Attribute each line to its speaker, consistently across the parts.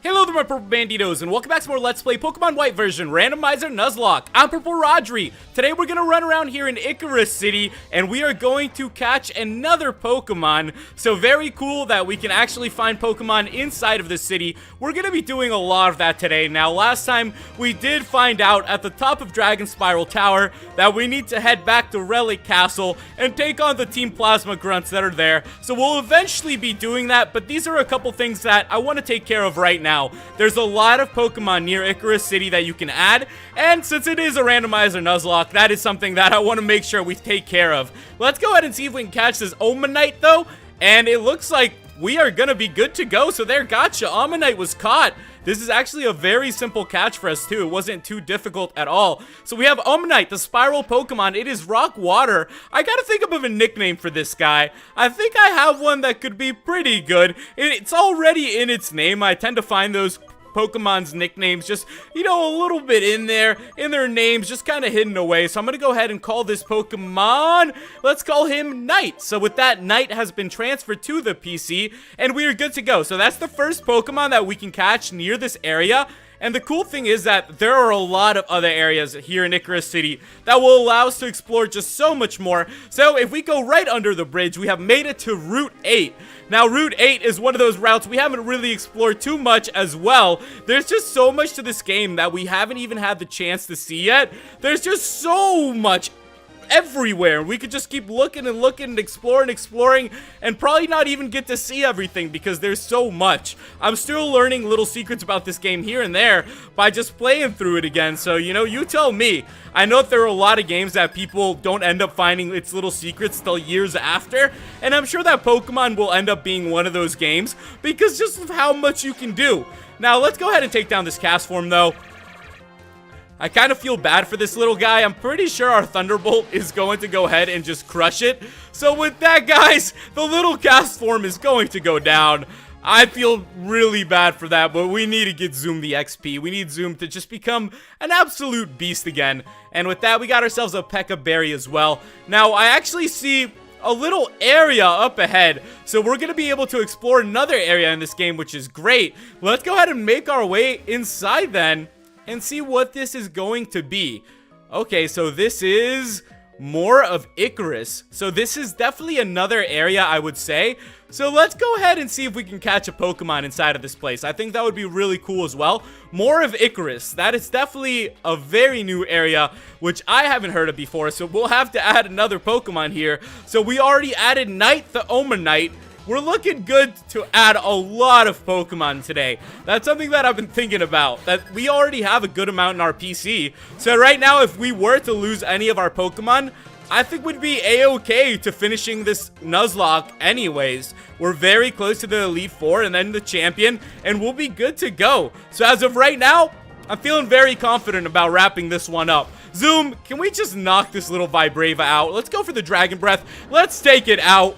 Speaker 1: Hello there my Purple Banditos, and welcome back to more Let's Play Pokemon White version, Randomizer Nuzlocke. I'm PurpleRodri. Today we're going to run around here in Icirrus City, and we are going to catch another Pokemon. So very cool that we can actually find Pokemon inside of the city. We're going to be doing a lot of that today. Now, last time we did find out at the top of Dragon Spiral Tower that we need to head back to Relic Castle and take on the Team Plasma Grunts that are there. So we'll eventually be doing that, but these are a couple things that I want to take care of right now. There's a lot of Pokemon near Icirrus City that you can add, and since it is a Randomizer Nuzlocke, that is something that I want to make sure we take care of. Let's go ahead and see if we can catch this Omanite though, and it looks like we are gonna be good to go. So there, gotcha, Omanite was caught. This is actually a very simple catch for us too. It wasn't too difficult at all. So we have Omanite, the spiral Pokemon. It is rock water. I gotta think of a nickname for this guy. I think I have one that could be pretty good. It's already in its name. I tend to find those Pokemon's nicknames just, you know, a little bit in their names, just kind of hidden away. So I'm gonna go ahead and call this Pokemon, let's call him Knight. So with that, Knight has been transferred to the PC, and we are good to go. So that's the first Pokemon that we can catch near this area. And the cool thing is that there are a lot of other areas here in Icirrus City that will allow us to explore just so much more. So if we go right under the bridge, we have made it to Route 8. Now, Route 8 is one of those routes we haven't really explored too much as well. There's just so much to this game that we haven't even had the chance to see yet. There's just so much everywhere. We could just keep looking and looking and exploring and probably not even get to see everything because there's so much. I'm still learning little secrets about this game here and there by just playing through it again. So, you know, you tell me. I know that there are a lot of games that people don't end up finding its little secrets till years after, and I'm sure that Pokemon will end up being one of those games because just of how much you can do. Now, let's go ahead and take down this cast form though. I kind of feel bad for this little guy. I'm pretty sure our Thunderbolt is going to go ahead and just crush it. So with that, guys, the little cast form is going to go down. I feel really bad for that, but we need to get Zoom the XP. We need Zoom to just become an absolute beast again. And with that, we got ourselves a P.E.K.K.A Berry as well. Now, I actually see a little area up ahead, so we're gonna be able to explore another area in this game, which is great. Let's go ahead and make our way inside then and see what this is going to be. Okay, so this is more of Icarus. So this is definitely another area, I would say. So let's go ahead and see if we can catch a Pokemon inside of this place. I think that would be really cool as well. More of Icarus. That is definitely a very new area, which I haven't heard of before. So we'll have to add another Pokemon here. So we already added Knight the Omanite. We're looking good to add a lot of Pokemon today. That's something that I've been thinking about, that we already have a good amount in our PC. So right now, if we were to lose any of our Pokemon, I think we'd be a-okay to finishing this Nuzlocke anyways. We're very close to the Elite Four and then the Champion, and we'll be good to go. So as of right now, I'm feeling very confident about wrapping this one up. Zoom, can we just knock this little Vibrava out? Let's go for the Dragon Breath. Let's take it out.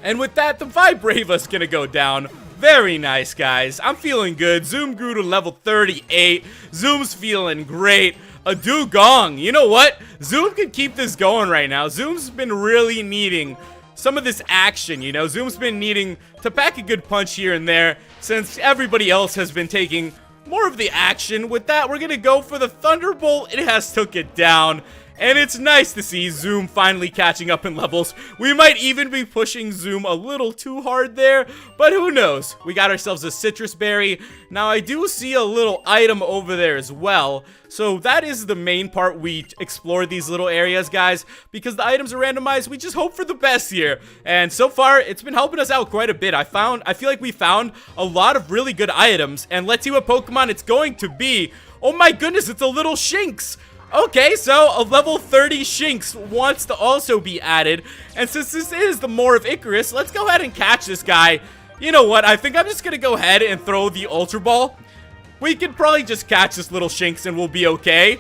Speaker 1: And with that, the Vibrava's gonna go down. Very nice, guys. I'm feeling good. Zoom grew to level 38. Zoom's feeling great. A Dugong. You know what? Zoom can keep this going right now. Zoom's been really needing some of this action, you know? Zoom's been needing to pack a good punch here and there since everybody else has been taking more of the action. With that, we're gonna go for the Thunderbolt. It has took it down. And it's nice to see Zoom finally catching up in levels. We might even be pushing Zoom a little too hard there, but who knows? We got ourselves a Citrus Berry. Now, I do see a little item over there as well. So that is the main part. We explore these little areas, guys, because the items are randomized. We just hope for the best here. And so far, it's been helping us out quite a bit. I feel like we found a lot of really good items. And let's see what Pokemon it's going to be. Oh my goodness, it's a little Shinx. Okay, so a level 30 Shinx wants to also be added. And since this is the more of Icarus, let's go ahead and catch this guy. You know what? I think I'm just going to go ahead and throw the Ultra Ball. We could probably just catch this little Shinx and we'll be okay.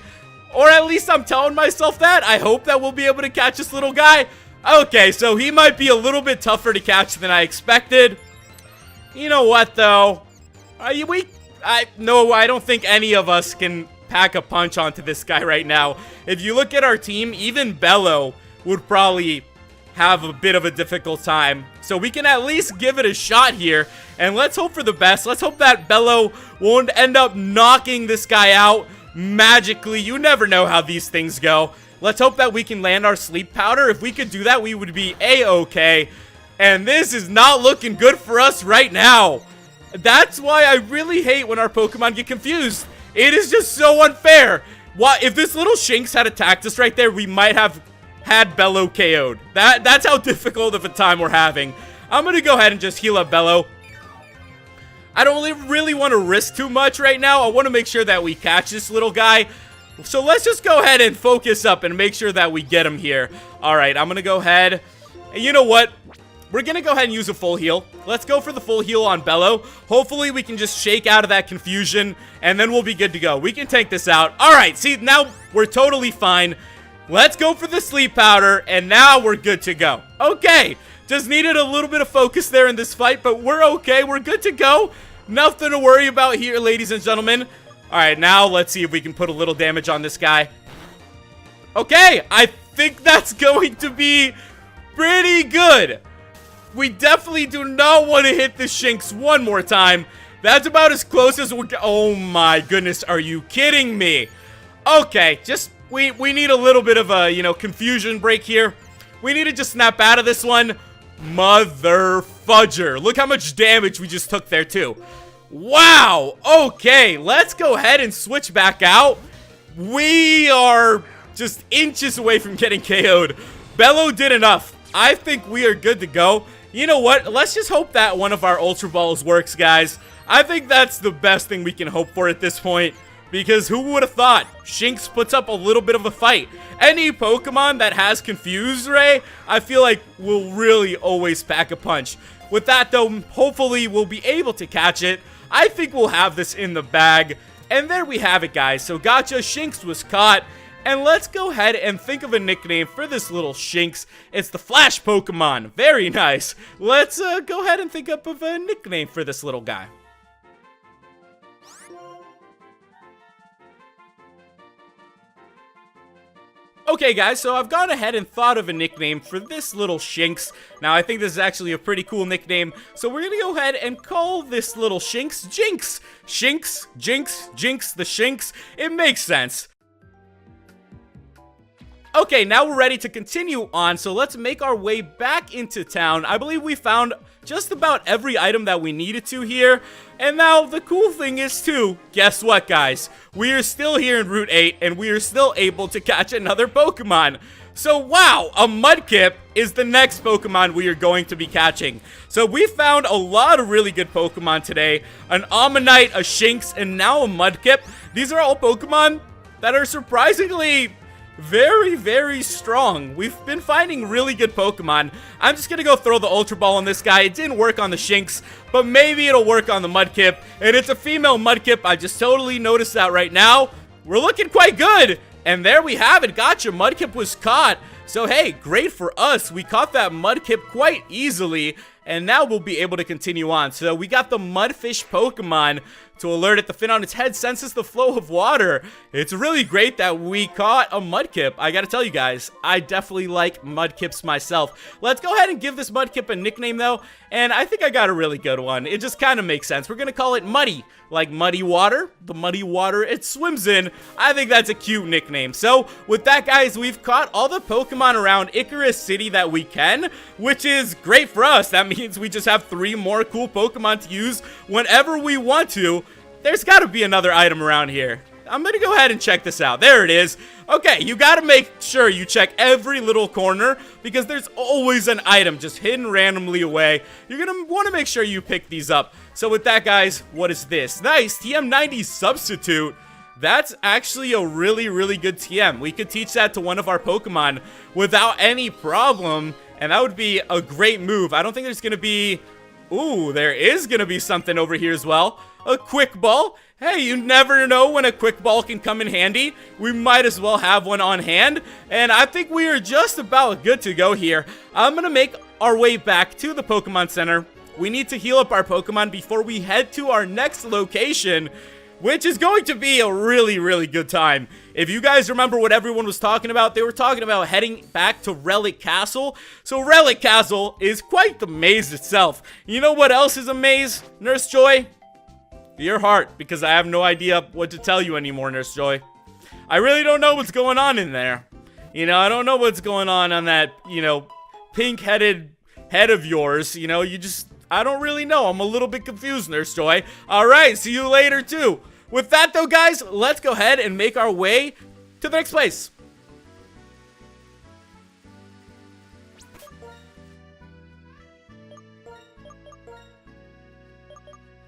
Speaker 1: Or at least I'm telling myself that. I hope that we'll be able to catch this little guy. Okay, so he might be a little bit tougher to catch than I expected. You know what, though? I don't think any of us can pack a punch onto this guy right now. If you look at our team, even Bello would probably have a bit of a difficult time. So we can at least give it a shot here. And let's hope for the best. Let's hope that Bello won't end up knocking this guy out magically. You never know how these things go. Let's hope that we can land our sleep powder. If we could do that, we would be a-okay. And this is not looking good for us right now. That's why I really hate when our Pokemon get confused. It is just so unfair. Why, if this little Shinx had attacked us right there, we might have had Bello KO'd. That's how difficult of a time we're having. I'm gonna go ahead and just heal up Bello. I don't really want to risk too much right now. I want to make sure that we catch this little guy. So let's just go ahead and focus up and make sure that we get him here. Alright, I'm gonna go ahead. And you know what? We're gonna go ahead and use a full heal. Let's go for the full heal on Bello. Hopefully we can just shake out of that confusion, and then we'll be good to go. We can take this out. Alright, see, now we're totally fine. Let's go for the sleep powder, and now we're good to go. Okay, just needed a little bit of focus there in this fight, but we're okay. We're good to go. Nothing to worry about here, ladies and gentlemen. Alright, now let's see if we can put a little damage on this guy. Okay, I think that's going to be pretty good. We definitely do not want to hit the Shinx one more time. That's about as close as we're... Oh my goodness, are you kidding me? Okay, just... We need a little bit of a, you know, confusion break here. We need to just snap out of this one. Mother fudger. Look how much damage we just took there, too. Wow. Okay, let's go ahead and switch back out. We are just inches away from getting KO'd. Bello did enough. I think we are good to go. You know what? Let's just hope that one of our Ultra Balls works, guys. I think that's the best thing we can hope for at this point. Because who would have thought? Shinx puts up a little bit of a fight. Any Pokemon that has Confuse Ray, I feel like will really always pack a punch. With that, though, hopefully we'll be able to catch it. I think we'll have this in the bag. And there we have it, guys. So gotcha, Shinx was caught. And let's go ahead and think of a nickname for this little Shinx. It's the Flash Pokemon. Very nice. Let's go ahead and think up of a nickname for this little guy. Okay, guys, so I've gone ahead and thought of a nickname for this little Shinx. Now, I think this is actually a pretty cool nickname, so we're gonna go ahead and call this little Shinx Jinx. Shinx, Jinx, Jinx, the Shinx. It makes sense. Okay, now we're ready to continue on, so let's make our way back into town. I believe we found just about every item that we needed to here. And now, the cool thing is, too, guess what, guys? We are still here in Route 8, and we are still able to catch another Pokemon. So, wow, a Mudkip is the next Pokemon we are going to be catching. So, we found a lot of really good Pokemon today. An Ammonite, a Shinx, and now a Mudkip. These are all Pokemon that are surprisingly... very, very strong. We've been finding really good Pokemon. I'm just gonna go throw the Ultra Ball on this guy. It didn't work on the Shinx, but maybe it'll work on the Mudkip. And it's a female Mudkip. I just totally noticed that right now. We're looking quite good. And there we have it. Gotcha. Mudkip was caught. So, hey, great for us. We caught that Mudkip quite easily. And now we'll be able to continue on. So we got the Mudfish Pokemon to alert it. The fin on its head senses the flow of water. It's really great that we caught a Mudkip. I gotta tell you guys, I definitely like Mudkips myself. Let's go ahead and give this Mudkip a nickname though. And I think I got a really good one. It just kind of makes sense. We're gonna call it Muddy. Like muddy water. The muddy water it swims in. I think that's a cute nickname. So with that, guys, we've caught all the Pokemon around Icirrus City that we can, which is great for us. That means we just have 3 more cool Pokemon to use whenever we want to. There's got to be another item around here. I'm going to go ahead and check this out. There it is. Okay, you got to make sure you check every little corner because there's always an item just hidden randomly away. You're going to want to make sure you pick these up. So with that, guys, what is this? Nice, TM90 Substitute. That's actually a really, really good TM. We could teach that to one of our Pokemon without any problem, and that would be a great move. I don't think there's going to be... Ooh, there is going to be something over here as well. A Quick Ball. Hey, you never know when a Quick Ball can come in handy. We might as well have one on hand. And I think we are just about good to go here. I'm going to make our way back to the Pokemon Center. We need to heal up our Pokemon before we head to our next location. which is going to be a really, really good time. If you guys remember what everyone was talking about, they were talking about heading back to Relic Castle. So Relic Castle is quite the maze itself. You know what else is a maze, Nurse Joy? Your heart, because I have no idea what to tell you anymore, Nurse Joy. I really don't know what's going on in there. You know, I don't know what's going on that, you know, pink-headed head of yours. You know, I don't really know. I'm a little bit confused, Nurse Joy. Alright, see you later, too. With that, though, guys, let's go ahead and make our way to the next place.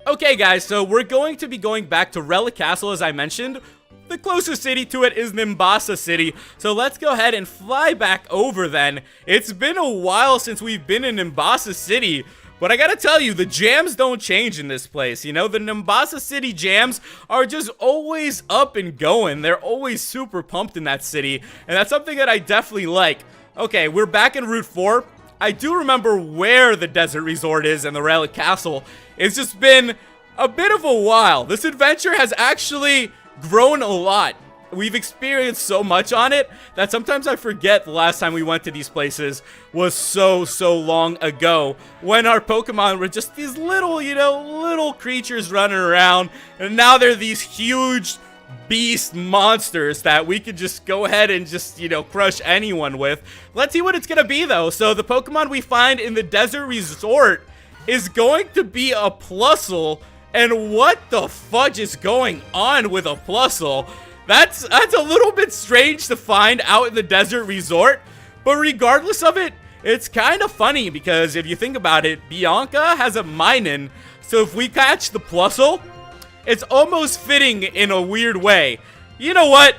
Speaker 1: Okay, guys, so we're going to be going back to Relic Castle, as I mentioned. The closest city to it is Nimbasa City, so let's go ahead and fly back over then. It's been a while since we've been in Nimbasa City, but I gotta tell you, the jams don't change in this place. You know, the Nimbasa City jams are just always up and going. They're always super pumped in that city, and that's something that I definitely like. Okay, we're back in Route 4. I do remember where the desert resort is and the Relic Castle. It's just been a bit of a while. This adventure has actually grown a lot. We've experienced so much on it that sometimes I forget the last time we went to these places was so long ago, when our Pokemon were just these little, you know, little creatures running around, and now they're these huge beast monsters that we could just go ahead and just, you know, crush anyone with. Let's see what it's gonna be, though. So the Pokemon we find in the desert resort is going to be a Plusle. And what the fudge is going on with a Plusle? That's a little bit strange to find out in the desert resort. But regardless of it, it's kind of funny because if you think about it, Bianca has a Minun. So if we catch the Plusle, it's almost fitting in a weird way. You know what?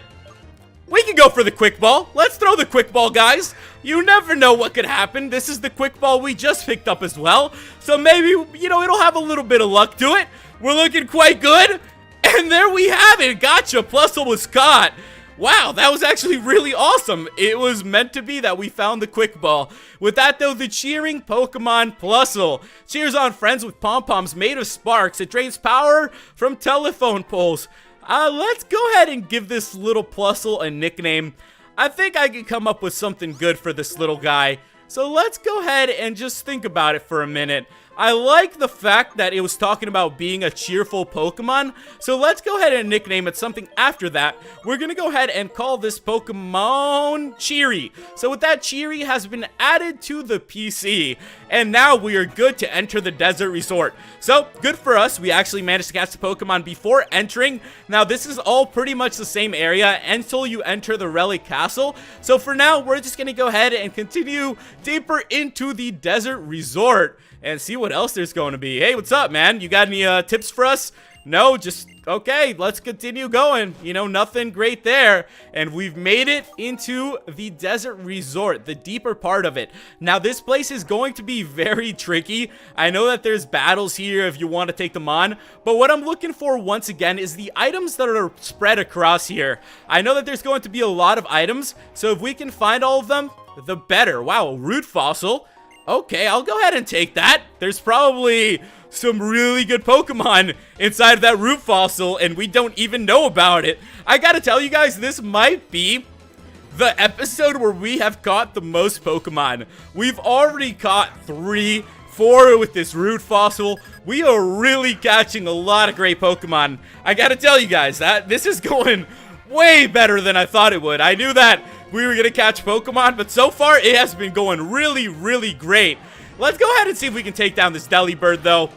Speaker 1: We can go for the quick ball. Let's throw the quick ball, guys. You never know what could happen. This is the quick ball we just picked up as well. So maybe, you know, it'll have a little bit of luck to it. We're looking quite good. And there we have it. Gotcha. Plusle was caught. Wow, that was actually really awesome. It was meant to be that we found the quick ball. With that, though, the cheering Pokemon Plusle cheers on friends with pom-poms made of sparks. It drains power from telephone poles. Let's go ahead and give this little Plusle a nickname. I think I can come up with something good for this little guy. So let's go ahead and just think about it for a minute. I like the fact that it was talking about being a cheerful Pokemon. So let's go ahead and nickname it something after that. We're going to go ahead and call this Pokemon Cheery. So with that, Cheery has been added to the PC. And now we are good to enter the desert resort. So good for us. We actually managed to catch the Pokemon before entering. Now this is all pretty much the same area until you enter the Relic Castle. So for now, we're just going to go ahead and continue deeper into the desert resort and see what else there's going to be. Hey, what's up, man? You got any tips for us? No, just, okay, let's continue going. You know, nothing great there. And we've made it into the desert resort, the deeper part of it. Now, this place is going to be very tricky. I know that there's battles here if you want to take them on. But what I'm looking for, once again, is the items that are spread across here. I know that there's going to be a lot of items. So if we can find all of them, the better. Wow, root fossil. Okay, I'll go ahead and take that. There's probably some really good Pokemon inside of that root fossil, and we don't even know about it. I gotta tell you guys, this might be the episode where we have caught the most Pokemon. We've already caught 3, 4 with this root fossil. We are really catching a lot of great Pokemon. I gotta tell you guys that this is going way better than I thought it would. I knew that we were gonna catch Pokemon, but so far it has been going really great. Let's go ahead and see if we can take down this Delibird, though.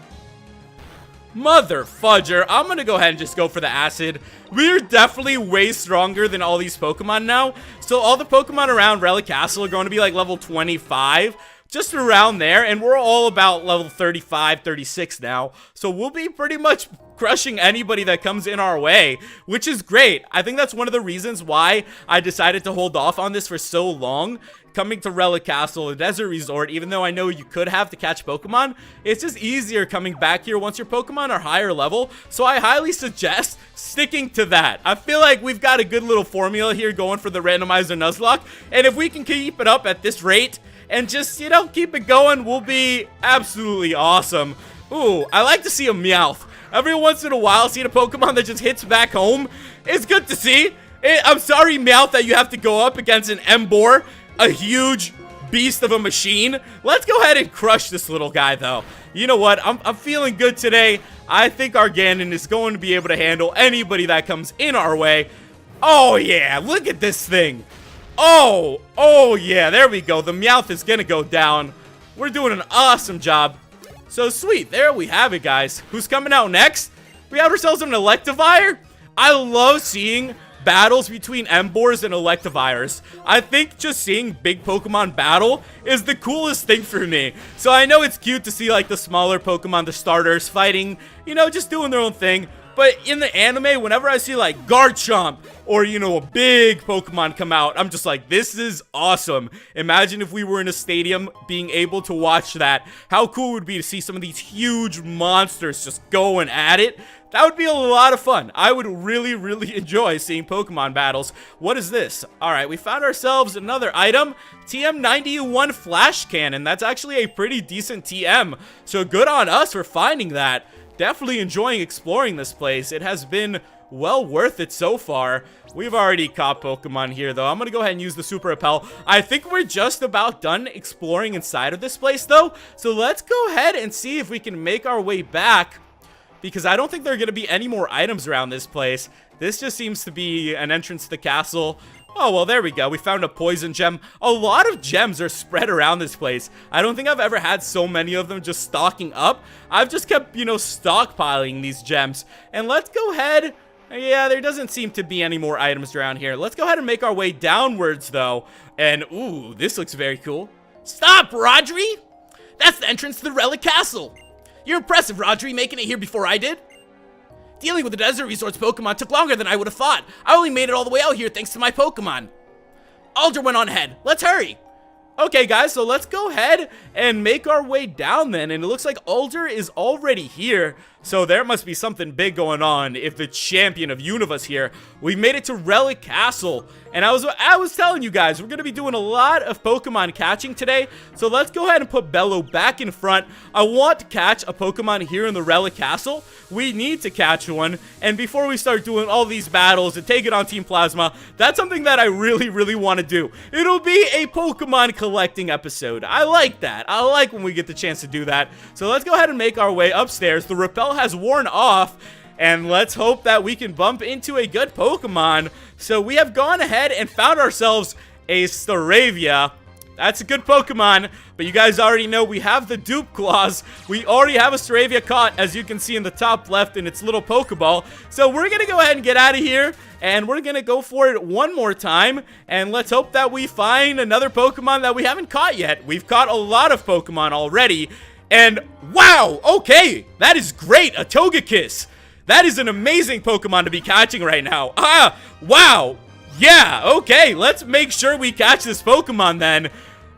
Speaker 1: Mother fudger, I'm gonna go ahead and just go for the acid. We're definitely way stronger than all these Pokemon now. So all the Pokemon around Relic Castle are going to be like level 25. Just around there, and we're all about level 35, 36 now. So we'll be pretty much crushing anybody that comes in our way, which is great. I think that's one of the reasons why I decided to hold off on this for so long. Coming to Relic Castle, a desert resort, even though I know you could have to catch Pokemon, it's just easier coming back here once your Pokemon are higher level. So I highly suggest sticking to that. I feel like we've got a good little formula here going for the Randomizer Nuzlocke, and if we can keep it up at this rate, and just, you know, keep it going, we'll be absolutely awesome. Ooh, I like to see a Meowth. Every once in a while, seeing a Pokemon that just hits back home is good to see. I'm sorry, Meowth, that you have to go up against an Emboar, a huge beast of a machine. Let's go ahead and crush this little guy, though. You know what? I'm feeling good today. I think our Ganon is going to be able to handle anybody that comes in our way. Oh, yeah. Look at this thing. Oh, yeah. There we go. The Meowth is going to go down. We're doing an awesome job. So sweet. There we have it, guys. Who's coming out next? We have ourselves an Electivire. I love seeing battles between Emboars and Electivires. I think just seeing big Pokemon battle is the coolest thing for me. So I know it's cute to see like the smaller Pokemon, the starters, fighting, you know, just doing their own thing. But in the anime, whenever I see like Garchomp or, you know, a big Pokemon come out, I'm just like, this is awesome. Imagine if we were in a stadium being able to watch that. How cool would it be to see some of these huge monsters just going at it? That would be a lot of fun. I would really, really enjoy seeing Pokemon battles. What is this? Alright, we found ourselves another item. TM91 Flash Cannon. That's actually a pretty decent TM. So good on us for finding that. Definitely enjoying exploring this place. It has been well worth it so far. We've already caught Pokemon here, though. I'm going to go ahead and use the Super Repel. I think we're just about done exploring inside of this place, though. So let's go ahead and see if we can make our way back, because I don't think there are going to be any more items around this place. This just seems to be an entrance to the castle. Oh, well, there we go. We found a poison gem. A lot of gems are spread around this place. I don't think I've ever had so many of them just stocking up. I've just kept, you know, stockpiling these gems. And let's go ahead. Yeah, there doesn't seem to be any more items around here. Let's go ahead and make our way downwards, though. And, ooh, this looks very cool. Stop, Rodri! That's the entrance to the Relic Castle. You're impressive, Rodri, making it here before I did. Dealing with the Desert Resorts Pokemon took longer than I would have thought. I only made it all the way out here thanks to my Pokemon. Alder went on ahead. Let's hurry. Okay, guys, so let's go ahead and make our way down then. And it looks like Alder is already here. So there must be something big going on if the champion of Universe here. We made it to Relic Castle. And I was telling you guys, we're going to be doing a lot of Pokemon catching today. So let's go ahead and put Bello back in front. I want to catch a Pokemon here in the Relic Castle. We need to catch one. And before we start doing all these battles and take it on Team Plasma, that's something that I really, really want to do. It'll be a Pokemon collecting episode. I like that. I like when we get the chance to do that. So let's go ahead and make our way upstairs. The repel has worn off. And let's hope that we can bump into a good Pokemon. So we have gone ahead and found ourselves a Staravia. That's a good Pokemon. But you guys already know we have the Dupe Claws. We already have a Staravia caught, as you can see in the top left in its little Pokeball. So we're going to go ahead and get out of here. And we're going to go for it one more time. And let's hope that we find another Pokemon that we haven't caught yet. We've caught a lot of Pokemon already. And wow, okay, that is great. A Togekiss. That is an amazing Pokemon to be catching right now. Wow. Yeah, okay, let's make sure we catch this Pokemon then.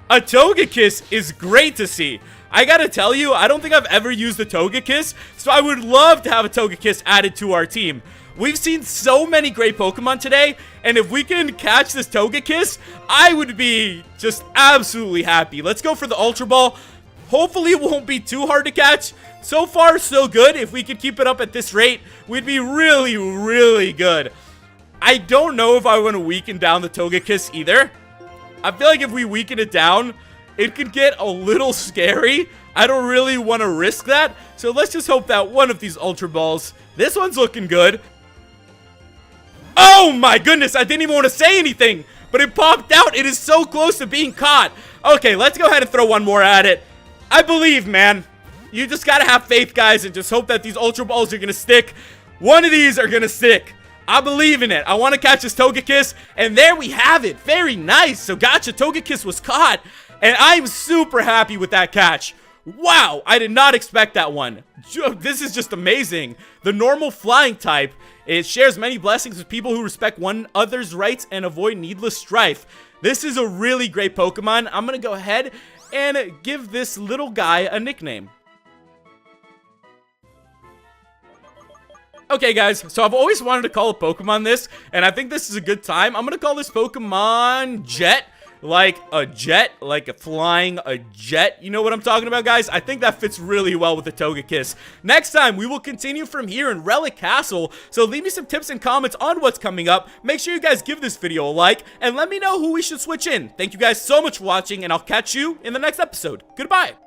Speaker 1: A Togekiss is great to see. I gotta tell you, I don't think I've ever used a Togekiss, so I would love to have a Togekiss added to our team. We've seen so many great Pokemon today, and if we can catch this Togekiss, I would be just absolutely happy. Let's go for the Ultra Ball. Hopefully it won't be too hard to catch. So far, so good. If we could keep it up at this rate, we'd be really, really good. I don't know if I want to weaken down the Togekiss either. I feel like if we weaken it down, it could get a little scary. I don't really want to risk that. So let's just hope that one of these Ultra Balls, this one's looking good. Oh my goodness, I didn't even want to say anything, but it popped out. It is so close to being caught. Okay, let's go ahead and throw one more at it. I believe, man. You just gotta have faith, guys, and just hope that these Ultra Balls are gonna stick. One of these are gonna stick. I believe in it. I want to catch this Togekiss, and there we have it. Very nice. So gotcha, Togekiss was caught, and I'm super happy with that catch. Wow, I did not expect that one. This is just amazing. The normal flying type, it shares many blessings with people who respect one another's rights and avoid needless strife. This is a really great Pokemon. I'm gonna go ahead and give this little guy a nickname. Okay, guys, so I've always wanted to call a Pokemon this, and I think this is a good time. I'm gonna call this Pokemon Jet. like a jet, like flying a jet. You know what I'm talking about, guys? I think that fits really well with the Togekiss. Next time, we will continue from here in Relic Castle, so leave me some tips and comments on what's coming up. Make sure you guys give this video a like, and let me know who we should switch in. Thank you guys so much for watching, and I'll catch you in the next episode. Goodbye!